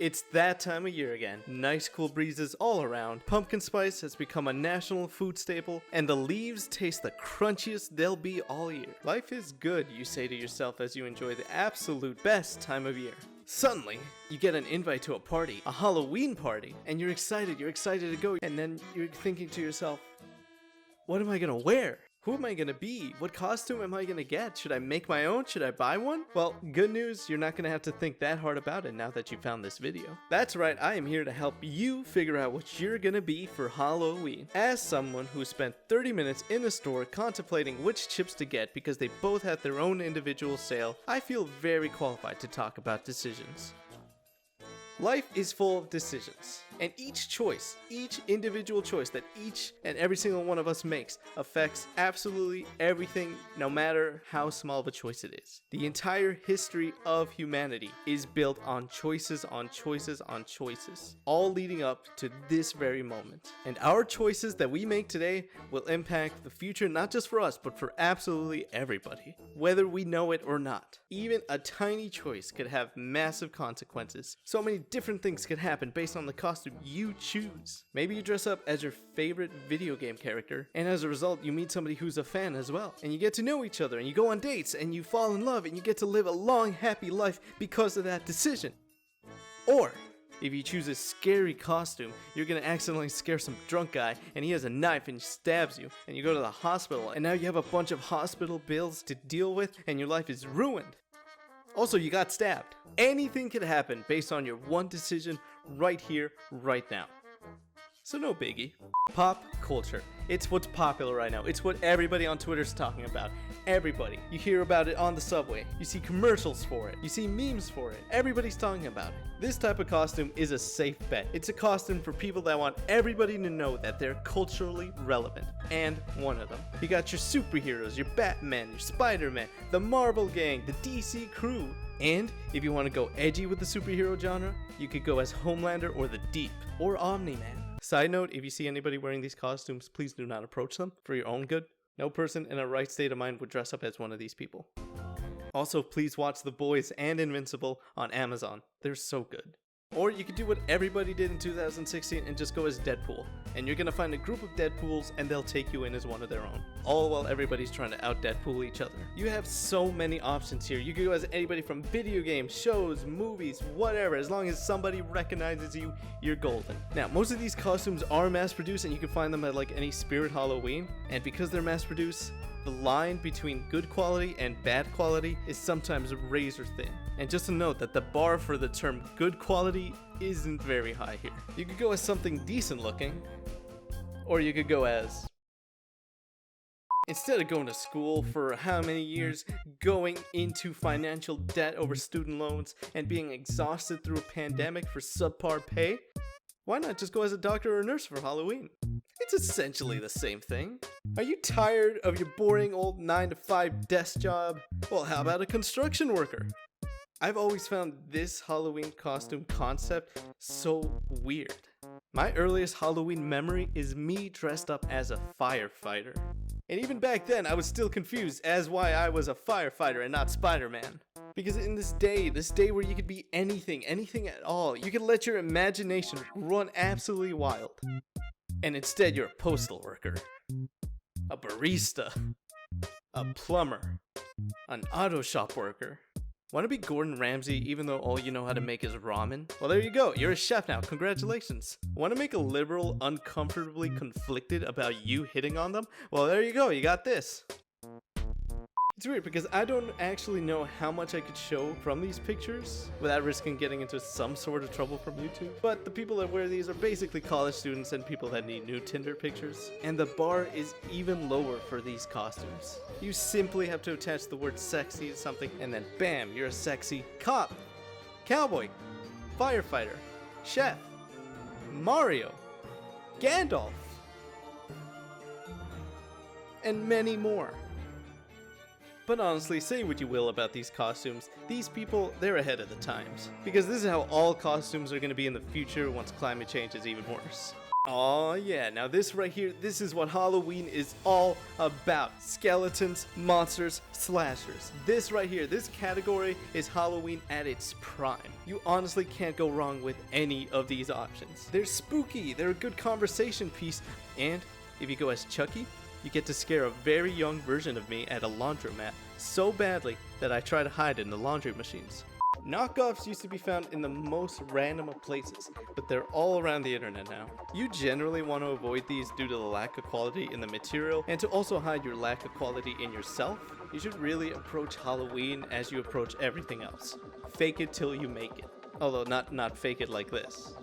It's that time of year again. Nice cool breezes all around. Pumpkin spice has become a national food staple, and the leaves taste the crunchiest they'll be all year. Life is good, you say to yourself as you enjoy the absolute best time of year. Suddenly, you get an invite to a party, a Halloween party, and you're excited to go, and then you're thinking to yourself, what am I gonna wear? Who am I gonna be? What costume am I gonna get? Should I make my own? Should I buy one? Well, good news, you're not gonna have to think that hard about it now that you found this video. That's right, I am here to help you figure out what you're gonna be for Halloween. As someone who spent 30 minutes in a store contemplating which chips to get because they both had their own individual sale, I feel very qualified to talk about decisions. Life is full of decisions, and each choice, each individual choice that each and every single one of us makes affects absolutely everything, no matter how small of a choice it is. The entire history of humanity is built on choices on choices on choices, all leading up to this very moment. And our choices that we make today will impact the future not just for us, but for absolutely everybody, whether we know it or not. Even a tiny choice could have massive consequences. So many different things could happen based on the costume you choose. Maybe you dress up as your favorite video game character, and as a result you meet somebody who's a fan as well, and you get to know each other, and you go on dates, and you fall in love, and you get to live a long happy life because of that decision. Or if you choose a scary costume, you're gonna accidentally scare some drunk guy and he has a knife and stabs you, and you go to the hospital, and now you have a bunch of hospital bills to deal with and your life is ruined. Also, you got stabbed. Anything could happen based on your one decision right here, right now. So no biggie. Pop culture. It's what's popular right now. It's what everybody on Twitter's talking about. Everybody. You hear about it on the subway. You see commercials for it. You see memes for it. Everybody's talking about it. This type of costume is a safe bet. It's a costume for people that want everybody to know that they're culturally relevant. And one of them. You got your superheroes, your Batman, your Spider-Man, the Marvel gang, the DC crew. And if you want to go edgy with the superhero genre, you could go as Homelander or the Deep or Omni-Man. Side note, if you see anybody wearing these costumes, please do not approach them for your own good. No person in a right state of mind would dress up as one of these people. Also, please watch The Boys and Invincible on Amazon. They're so good. Or you could do what everybody did in 2016 and just go as Deadpool. And you're gonna find a group of Deadpools and they'll take you in as one of their own. All while everybody's trying to out-Deadpool each other. You have so many options here. You could go as anybody from video games, shows, movies, whatever. As long as somebody recognizes you, you're golden. Now, most of these costumes are mass-produced and you can find them at like any Spirit Halloween. And because they're mass-produced, the line between good quality and bad quality is sometimes razor thin. And just a note that the bar for the term good quality isn't very high here. You could go as something decent looking, or you could go as... Instead of going to school for how many years, going into financial debt over student loans, and being exhausted through a pandemic for subpar pay, why not just go as a doctor or a nurse for Halloween? It's essentially the same thing. Are you tired of your boring old 9-to-5 desk job? Well, how about a construction worker? I've always found this Halloween costume concept so weird. My earliest Halloween memory is me dressed up as a firefighter. And even back then, I was still confused as why I was a firefighter and not Spider-Man. Because in this day where you could be anything at all, you could let your imagination run absolutely wild. And instead, you're a postal worker, a barista, a plumber, an auto shop worker. Want to be Gordon Ramsay even though all you know how to make is ramen? Well, there you go. You're a chef now. Congratulations. Want to make a liberal uncomfortably conflicted about you hitting on them? Well, there you go. You got this. It's weird because I don't actually know how much I could show from these pictures without risking getting into some sort of trouble from YouTube. But the people that wear these are basically college students and people that need new Tinder pictures. And the bar is even lower for these costumes. You simply have to attach the word sexy to something and then bam, you're a sexy cop, cowboy, firefighter, chef, Mario, Gandalf, and many more. But honestly, say what you will about these costumes, these people, they're ahead of the times. Because this is how all costumes are going to be in the future once climate change is even worse. Oh yeah, now this right here, this is what Halloween is all about. Skeletons, monsters, slashers. This right here, this category is Halloween at its prime. You honestly can't go wrong with any of these options. They're spooky, they're a good conversation piece, and if you go as Chucky, you get to scare a very young version of me at a laundromat so badly that I try to hide in the laundry machines. Knockoffs used to be found in the most random of places, but they're all around the internet now. You generally want to avoid these due to the lack of quality in the material, and to also hide your lack of quality in yourself. You should really approach Halloween as you approach everything else. Fake it till you make it. Although not fake it like this.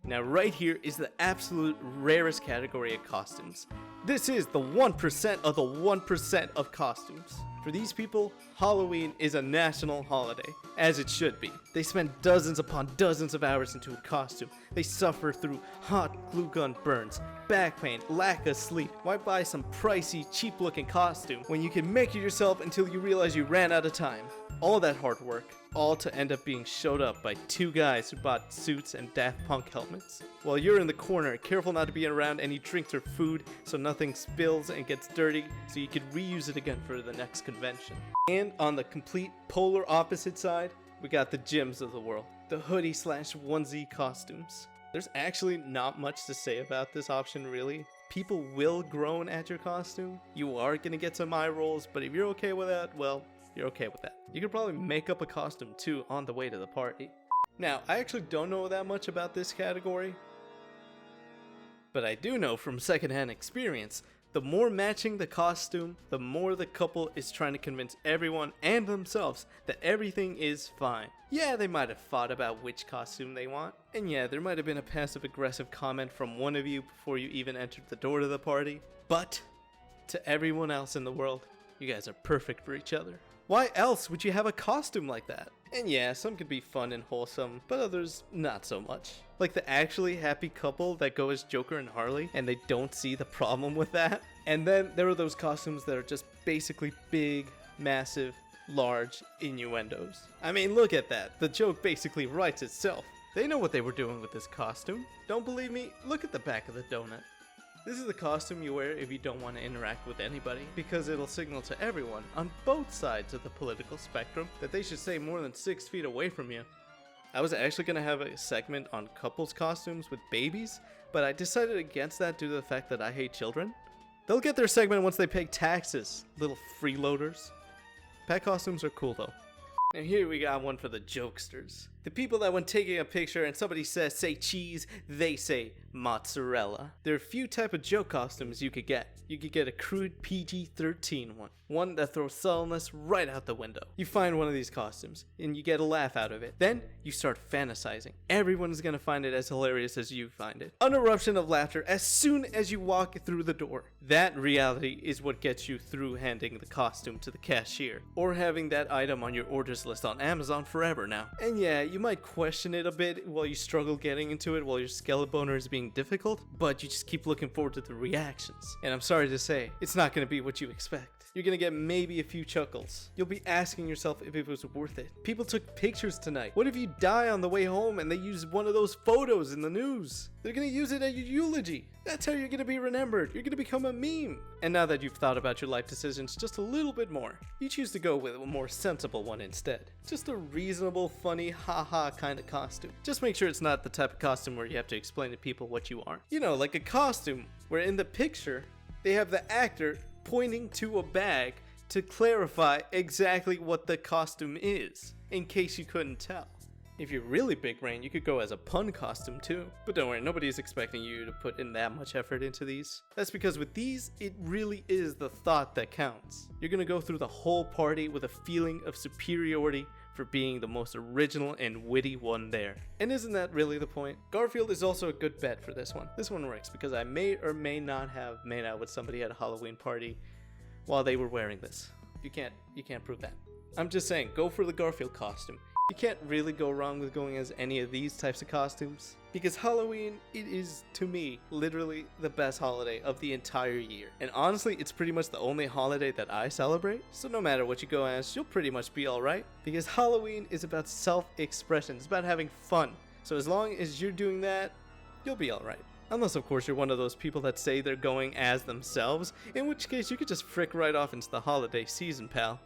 Now right here is the absolute rarest category of costumes. This is the 1% of the 1% of costumes. For these people, Halloween is a national holiday, as it should be. They spend dozens upon dozens of hours into a costume. They suffer through hot glue gun burns, back pain, lack of sleep. Why buy some pricey, cheap looking costume when you can make it yourself until you realize you ran out of time? All that hard work, all to end up being showed up by two guys who bought suits and Daft Punk helmets. While you're in the corner, careful not to be around any drinks or food so nothing spills and gets dirty so you can reuse it again for the next convention. And on the complete polar opposite side, we got the gyms of the world, the hoodie slash onesie costumes. There's actually not much to say about this option really. People will groan at your costume. You are gonna get some eye rolls, but if you're okay with that, well, you're okay with that. You could probably make up a costume too on the way to the party. Now, I actually don't know that much about this category, but I do know from secondhand experience, the more matching the costume, the more the couple is trying to convince everyone and themselves that everything is fine. Yeah, they might have fought about which costume they want, and yeah, there might have been a passive-aggressive comment from one of you before you even entered the door to the party, but to everyone else in the world, you guys are perfect for each other. Why else would you have a costume like that? And yeah, some could be fun and wholesome, but others not so much. Like the actually happy couple that go as Joker and Harley, and they don't see the problem with that. And then there are those costumes that are just basically big, massive, large innuendos. I mean, look at that. The joke basically writes itself. They know what they were doing with this costume. Don't believe me? Look at the back of the donut. This is the costume you wear if you don't want to interact with anybody, because it'll signal to everyone on both sides of the political spectrum that they should stay more than 6 feet away from you. I was actually going to have a segment on couples costumes with babies, but I decided against that due to the fact that I hate children. They'll get their segment once they pay taxes, little freeloaders. Pet costumes are cool though. And here we got one for the jokesters. The people that when taking a picture and somebody says say cheese, they say mozzarella. There are a few type of joke costumes you could get. You could get a crude PG-13 one. One that throws subtleness right out the window. You find one of these costumes and you get a laugh out of it. Then you start fantasizing. Everyone's gonna find it as hilarious as you find it. An eruption of laughter as soon as you walk through the door. That reality is what gets you through handing the costume to the cashier. Or having that item on your orders list on Amazon forever now. And yeah, you might question it a bit while you struggle getting into it while your skeleton is being difficult, but you just keep looking forward to the reactions. And I'm sorry to say, it's not going to be what you expect. You're going to get maybe a few chuckles. You'll be asking yourself if it was worth it. People took pictures tonight. What if you die on the way home and they use one of those photos in the news? They're going to use it at your eulogy. That's how you're going to be remembered. You're going to become a meme. And now that you've thought about your life decisions just a little bit more, you choose to go with a more sensible one instead. Just a reasonable, funny, haha kind of costume. Just make sure it's not the type of costume where you have to explain to people what you are. You know, like a costume where in the picture, they have the actor pointing to a bag to clarify exactly what the costume is, in case you couldn't tell. If you're really big brain, you could go as a pun costume too. But don't worry, nobody's expecting you to put in that much effort into these. That's because with these, it really is the thought that counts. You're gonna go through the whole party with a feeling of superiority for being the most original and witty one there. And isn't that really the point? Garfield is also a good bet for this one. This one works because I may or may not have made out with somebody at a Halloween party while they were wearing this. You can't prove that. I'm just saying, go for the Garfield costume. You can't really go wrong with going as any of these types of costumes, because Halloween, it is, to me, literally the best holiday of the entire year. And honestly, it's pretty much the only holiday that I celebrate, so no matter what you go as, you'll pretty much be alright, because Halloween is about self-expression, it's about having fun. So as long as you're doing that, you'll be alright. Unless, of course, you're one of those people that say they're going as themselves, in which case you could just frick right off into the holiday season, pal.